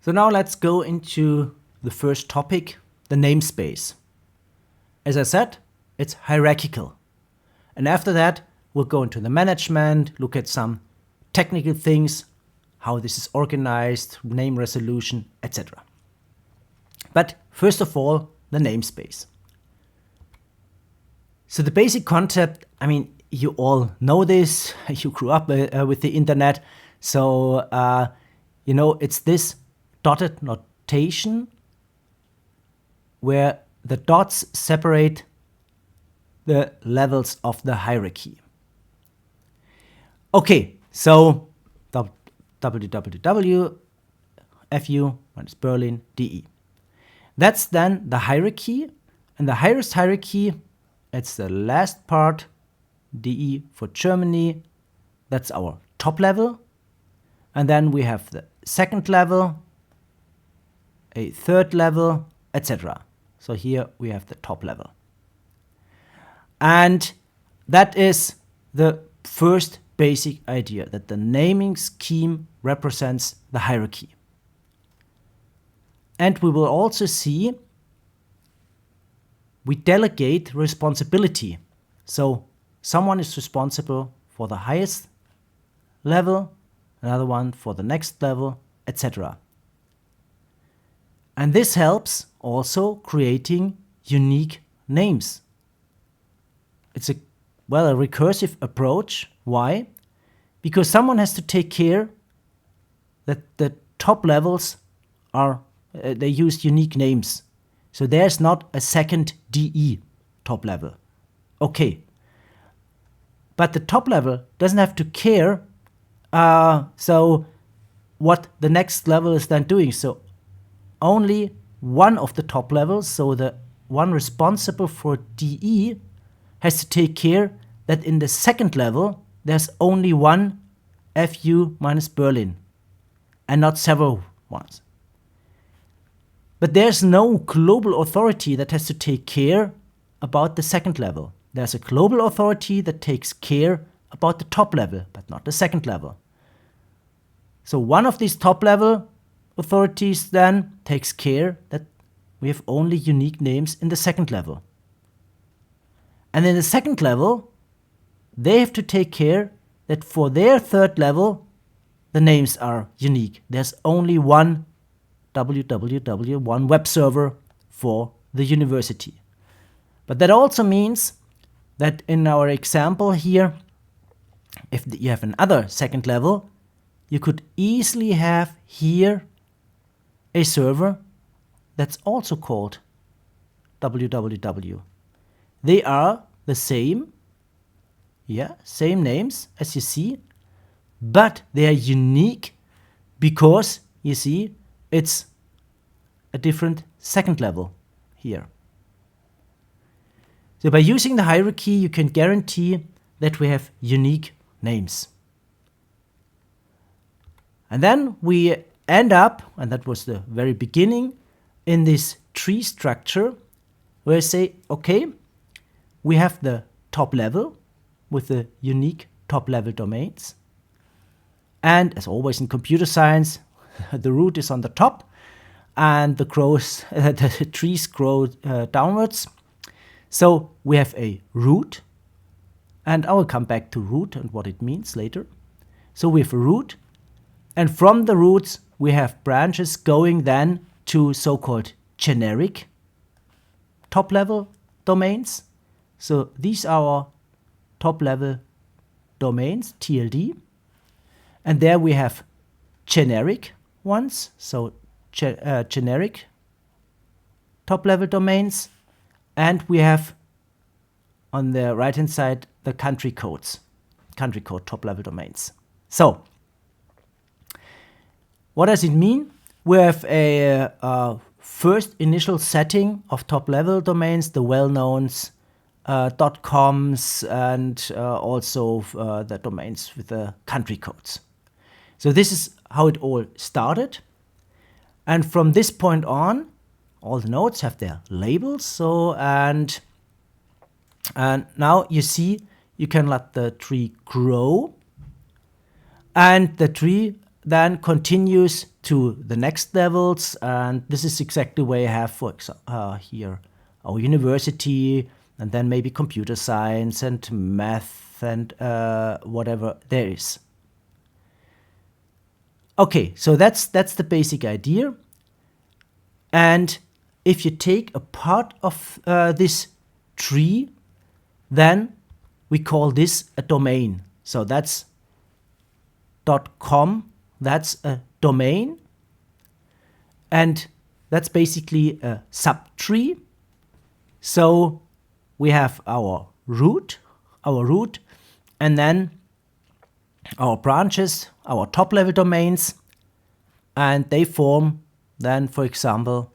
So now let's go into the first topic, the namespace. As I said, it's hierarchical. And after that, we'll go into the management, look at some technical things, how this is organized, name resolution, etc. But first of all, the namespace. So the basic concept, I mean, you all know this, you grew up with the internet, so it's this dotted notation where the dots separate the levels of the hierarchy. Okay, so www fu minus Berlin de. That's then the hierarchy, and the highest hierarchy, it's the last part, de for Germany, that's our top level. And then we have the second level, a third level, etc. So here we have the top level. And that is the first basic idea, that the naming scheme represents the hierarchy. And we will also see we delegate responsibility. So someone is responsible for the highest level, another one for the next level, etc. And this helps also creating unique names. It's a recursive approach. Why? Because someone has to take care that the top levels are, they use unique names. So there's not a second DE top level. Okay. But the top level doesn't have to care so what the next level is then doing. So only one of the top levels, so the one responsible for DE, has to take care that in the second level there's only one FU minus Berlin and not several ones. But there's no global authority that has to take care about the second level. There's a global authority that takes care about the top level, but not the second level. So one of these top level authorities then takes care that we have only unique names in the second level. And in the second level, they have to take care that for their third level, the names are unique. There's only one www, one web server for the university. But that also means that in our example here, if you have another second level, you could easily have here a server that's also called www. They are the same, same names as you see, but they are unique because, you see, it's a different second level here. So by using the hierarchy, you can guarantee that we have unique names. And then we end up, and that was the very beginning, in this tree structure where I say, okay, we have the top level with the unique top level domains. And as always in computer science, the root is on the top and the trees grow downwards. So we have a root, and I will come back to root and what it means later. So we have a root, and from the roots we have branches going then to so-called generic top-level domains. So these are our top-level domains, TLD. And there we have generic ones, so generic top-level domains. And we have on the right-hand side the country code top-level domains. So what does it mean? We have a first initial setting of top-level domains, the well-knowns, .coms, and also the domains with the country codes. So this is how it all started. And from this point on, all the nodes have their labels. So and now you see you can let the tree grow, and the tree then continues to the next levels, and this is exactly where I have, for example, here our university, and then maybe computer science and math and whatever there is. Okay, so that's the basic idea. And if you take a part of this tree, then we call this a domain. So that's .com, that's a domain, and that's basically a subtree. So we have our root, and then our branches, our top-level domains, and they form then, for example,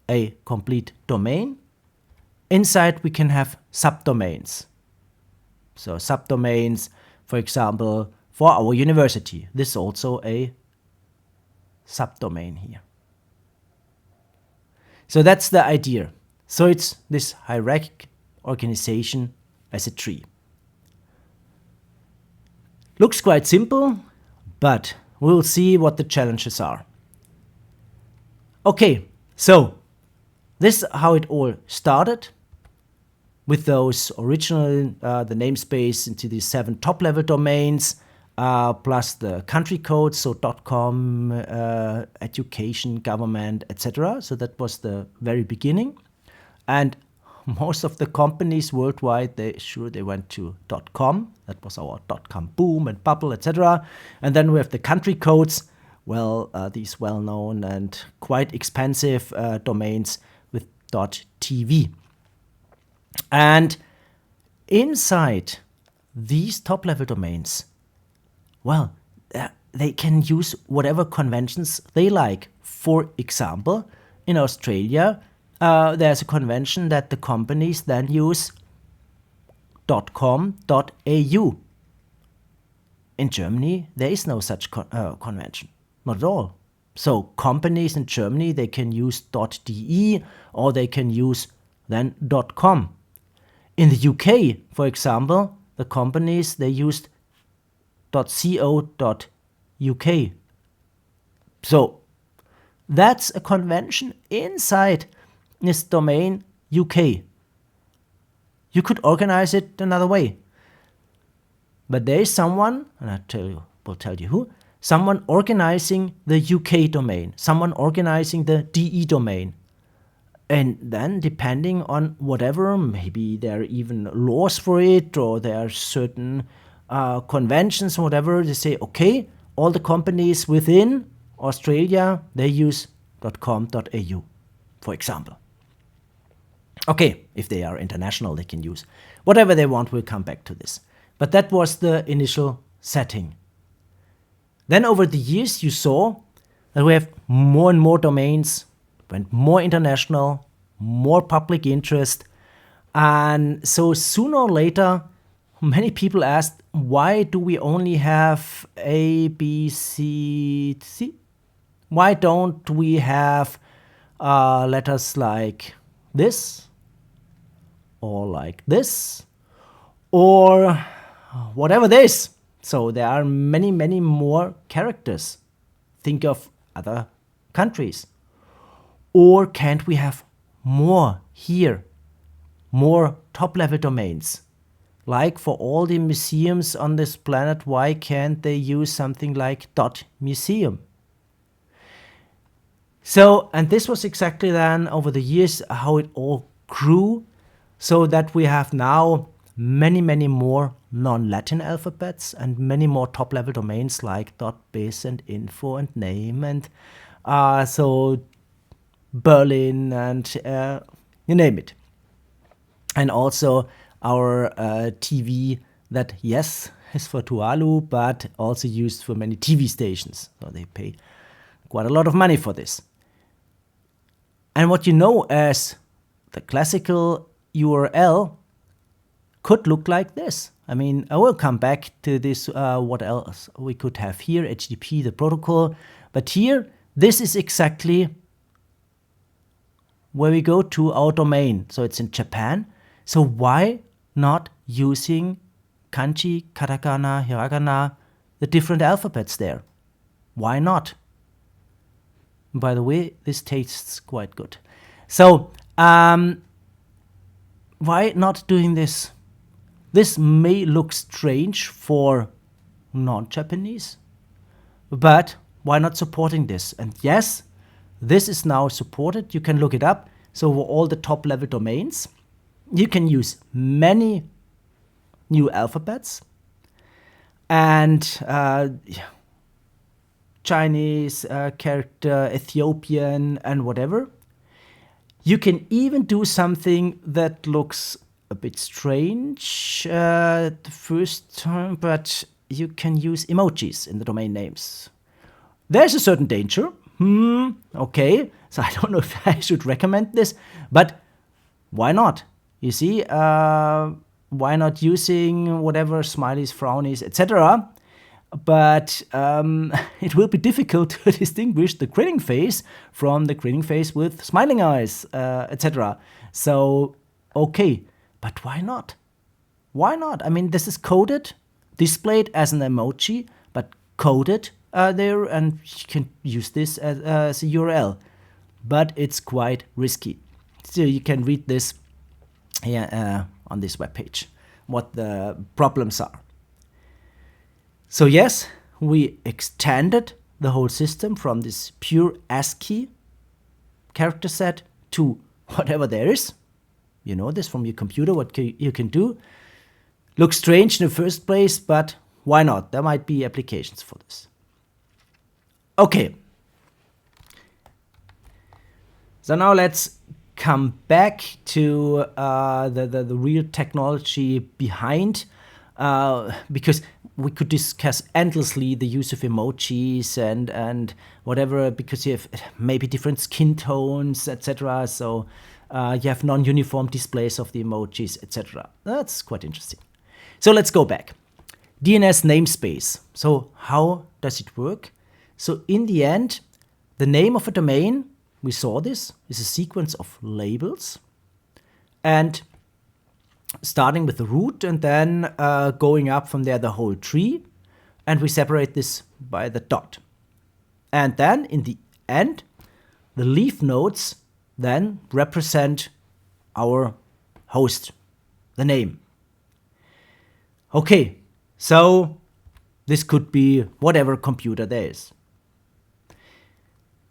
a complete domain. Inside we can have subdomains. So subdomains, for example, for our university. This is also a subdomain here. So that's the idea. So it's this hierarchic organization as a tree. Looks quite simple, but we'll see what the challenges are. Okay, so this is how it all started, with those original, the namespace into these 7 top-level domains, plus the country codes, so .com, education, government, etc. So that was the very beginning. And most of the companies worldwide, they went to .com. That was our .com boom and bubble, etc. And then we have the country codes, well, these well-known and quite expensive domains with .tv. And inside these top-level domains, well, they can use whatever conventions they like. For example, in Australia, there's a convention that the companies then use .com.au. In Germany, there is no such convention, not at all. So companies in Germany, they can use .de or they can use then .com. In the UK, for example, the companies, they used .co.uk. So that's a convention inside this domain UK. You could organize it another way. But there is someone, and will tell you who, someone organizing the UK domain, someone organizing the DE domain. And then depending on whatever, maybe there are even laws for it, or there are certain conventions or whatever, they say, okay, all the companies within Australia, they use .com.au, for example. Okay, if they are international, they can use whatever they want. We'll come back to this. But that was the initial setting. Then over the years, you saw that we have more and more domains, went more international, more public interest. And so sooner or later, many people asked, why do we only have A, B, C, C? Why don't we have letters like this, or like this, or whatever this? So there are many, many more characters. Think of other countries. Or can't we have more here? More top-level domains? Like for all the museums on this planet, why can't they use something like .museum? So, and this was exactly then over the years how it all grew, so that we have now many, many more non-Latin alphabets and many more top-level domains like .biz and info and name and so Berlin and you name it. And also our TV that, yes, is for Tuvalu, but also used for many TV stations. So they pay quite a lot of money for this. And what you know as the classical URL could look like this. I mean, I will come back to this, what else we could have here, HTTP, the protocol. But here, this is exactly where we go to our domain. So it's in Japan. So why not using kanji, katakana, hiragana, the different alphabets there? why not? By the way, this tastes quite good. So, why not doing this? This may look strange for non-Japanese, but why not supporting this? And yes, this is now supported. You can look it up. So for all the top-level domains, you can use many new alphabets and Chinese character, Ethiopian, and whatever. You can even do something that looks a bit strange the first time, but you can use emojis in the domain names. There's a certain danger. Okay, so I don't know if I should recommend this, but why not? You see, why not using whatever smileys, frownies, etc.? But it will be difficult to distinguish the grinning face from the grinning face with smiling eyes, etc. So, okay, but why not? Why not? I mean, this is coded, displayed as an emoji, but coded there, and you can use this as a URL. But it's quite risky. So you can read this here on this webpage, what the problems are. So yes, we extended the whole system from this pure ASCII character set to whatever there is. You know this from your computer, what you can do. Looks strange in the first place, but why not? There might be applications for this. Okay. So now let's come back to the real technology behind, because we could discuss endlessly the use of emojis and whatever, because you have maybe different skin tones, etc. So you have non-uniform displays of the emojis, etc. That's quite interesting. So let's go back. DNS namespace. So how does it work? So in the end, the name of a domain, we saw this, is a sequence of labels, and starting with the root and then going up from there the whole tree, and we separate this by the dot. And then in the end, the leaf nodes then represent our host, the name. Okay, so this could be whatever computer there is.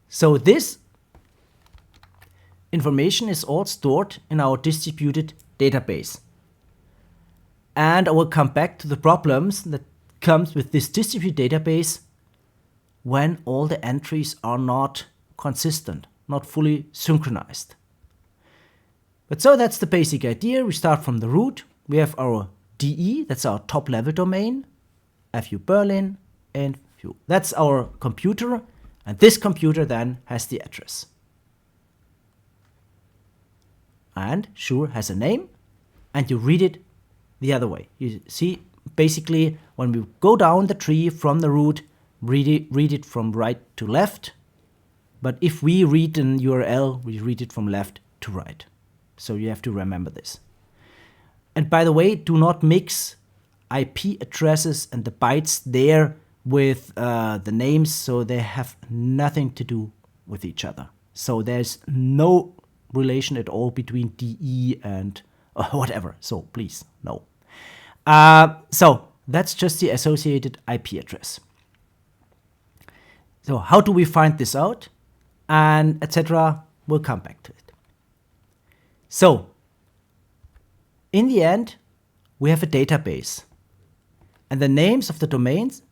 So this information is all stored in our distributed database. And I will come back to the problems that comes with this distributed database when all the entries are not consistent, not fully synchronized. But so that's the basic idea. We start from the root. We have our DE, that's our top level domain, FU Berlin, and FU. That's our computer, and this computer then has the address. And sure has a name, and you read it the other way. You see, basically, when we go down the tree from the root, read it from right to left. But if we read an URL, we read it from left to right. So you have to remember this. And by the way, do not mix IP addresses and the bytes there with the names, so they have nothing to do with each other. So there's no relation at all between DE and whatever. So please, no. So that's just the associated IP address. So how do we find this out? And etc. We'll come back to it. So in the end, we have a database. And the names of the domains,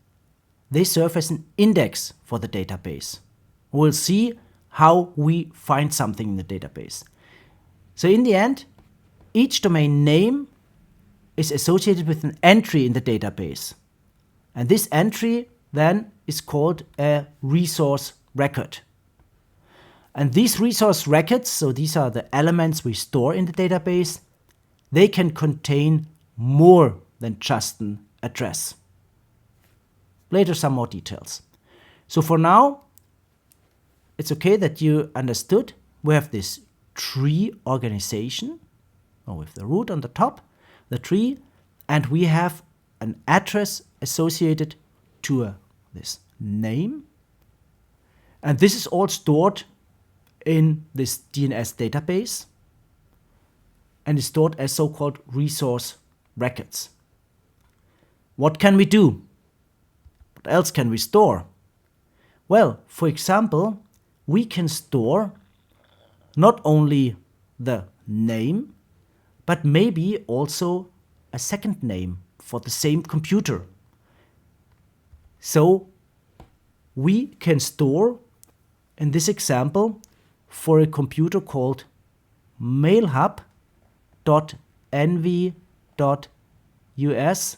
they serve as an index for the database. We'll see how we find something in the database. So in the end, each domain name is associated with an entry in the database. And this entry then is called a resource record. And these resource records, so these are the elements we store in the database, they can contain more than just an address. Later, some more details. So for now, it's okay that you understood. We have this tree organization, with the root on the top, the tree, and we have an address associated to this name And this is all stored in this DNS database and is stored as so-called resource records. What can we do? What else can we store? Well, for example, we can store not only the name, but maybe also a second name for the same computer. So we can store, in this example, for a computer called mailhub.nv.us,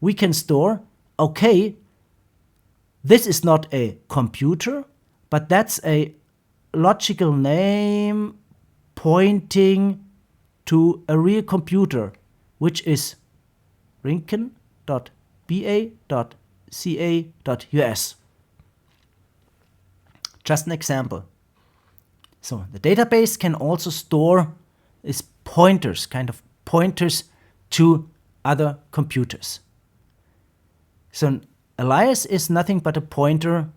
we can store, okay, this is not a computer, but that's a logical name pointing to a real computer, which is rinken.ba.ca.us. Just an example. So the database can also store these pointers, kind of pointers to other computers. So an alias is nothing but a pointer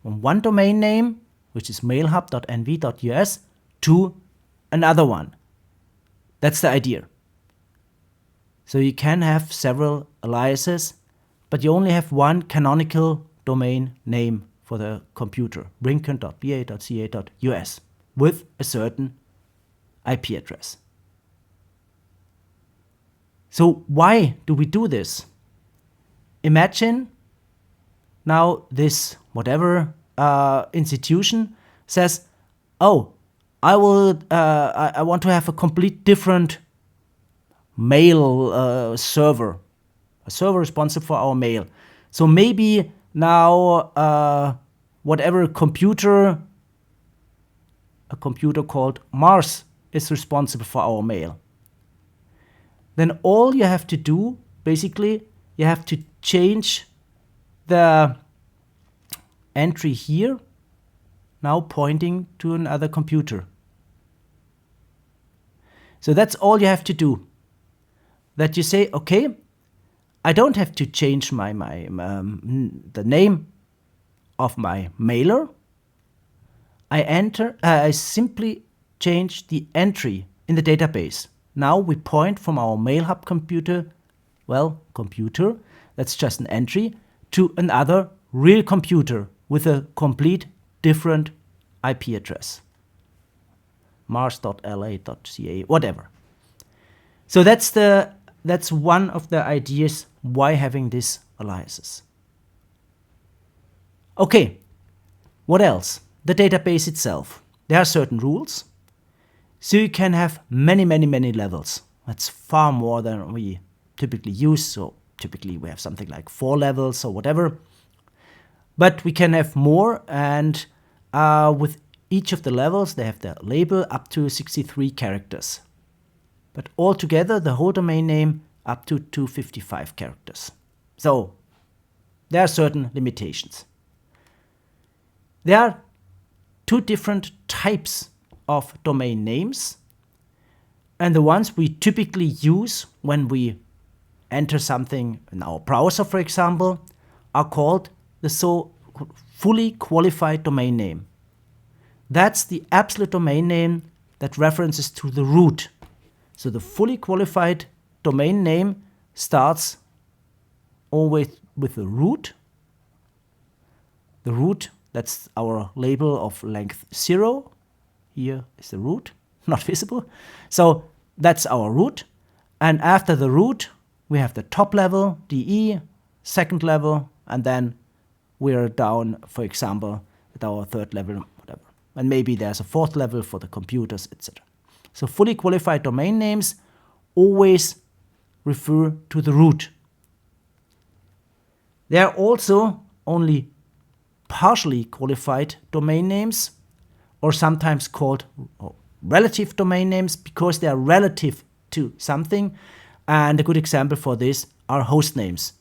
from one domain name, which is mailhub.nv.us, to another one. That's the idea. So you can have several aliases, but you only have one canonical domain name for the computer, rinken.ba.ca.us, with a certain IP address. So why do we do this? Imagine now this whatever institution says, oh, I want to have a complete different mail server, a server responsible for our mail. So maybe now whatever computer, a computer called Mars, is responsible for our mail. Then all you have to do, basically, you have to change the entry here, now pointing to another computer. So that's all you have to do. That you say, okay, I don't have to change the name of my mailer. I simply change the entry in the database. Now we point from our MailHub computer, that's just an entry, to another real computer with a complete different IP address. mars.la.ca, whatever. So that's one of the ideas why having these aliases. Okay, what else? The database itself. There are certain rules. So you can have many levels. That's far more than we typically use. So typically we have something like 4 levels or whatever. But we can have more, and with each of the levels they have their label up to 63 characters. But altogether the whole domain name up to 255 characters. So there are certain limitations. There are 2 different types of domain names, and the ones we typically use when we enter something in our browser, for example, are called the fully qualified domain name. That's the absolute domain name that references to the root. So the fully qualified domain name starts always with the root. The root, that's our label of length 0. Here is the root, not visible. So that's our root. And after the root, we have the top level, DE, second level, and then we're down, for example, at our third level, whatever. And maybe there's a 4th level for the computers, etc. So fully qualified domain names always refer to the root. There are also only partially qualified domain names, or sometimes called relative domain names, because they are relative to something. And a good example for this are host names.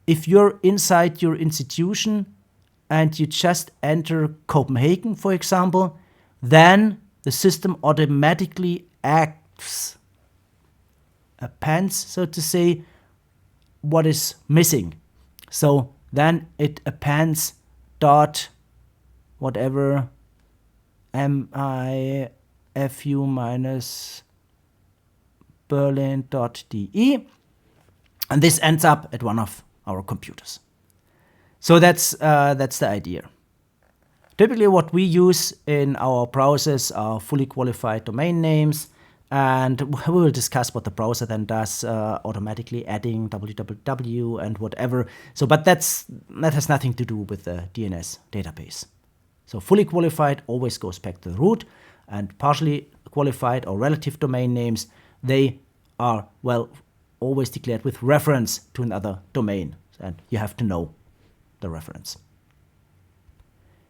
If you're inside your institution and you just enter Copenhagen, for example, then the system automatically appends, so to say, what is missing. So then it appends whatever mifu minus berlin.de, and this ends up at one of our computers. So that's the idea. Typically what we use in our browsers are fully qualified domain names, and we will discuss what the browser then does, automatically adding www and whatever. So, but that has nothing to do with the DNS database. So fully qualified always goes back to the root, and partially qualified or relative domain names, they are, well, always declared with reference to another domain, and you have to know the reference.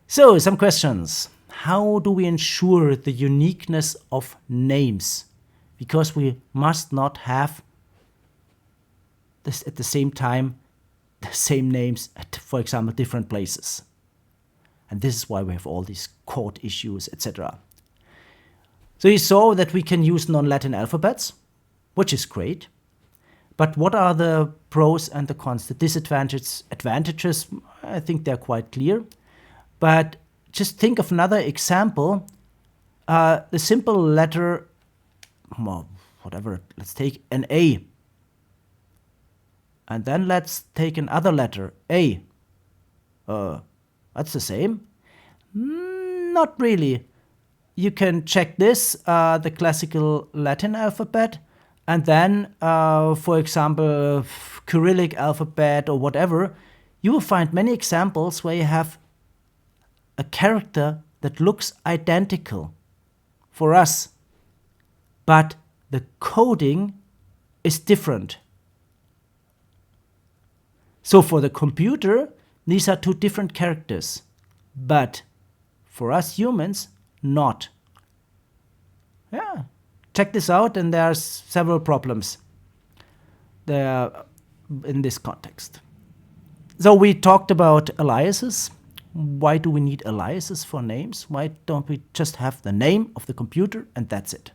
So, some questions. How do we ensure the uniqueness of names? Because we must not have this at the same time the same names at, for example, different places. And this is why we have all these court issues, etc. So you saw that we can use non-Latin alphabets, which is great. But what are the pros and the cons? The disadvantages, advantages, I think they're quite clear. But just think of another example. The simple letter, well, whatever, let's take an A. And then let's take another letter, A. That's the same? Not really. You can check this, the classical Latin alphabet, and then, for example, Cyrillic alphabet or whatever, you will find many examples where you have a character that looks identical for us, but the coding is different. So for the computer, these are two different characters, but for us humans, not. Yeah, check this out, and there are several problems there in this context. So we talked about aliases. Why do we need aliases for names? Why don't we just have the name of the computer and that's it?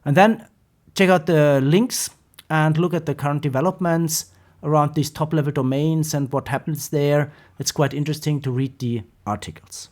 And then check out the links and look at the current developments around these top-level domains and what happens there. It's quite interesting to read the articles.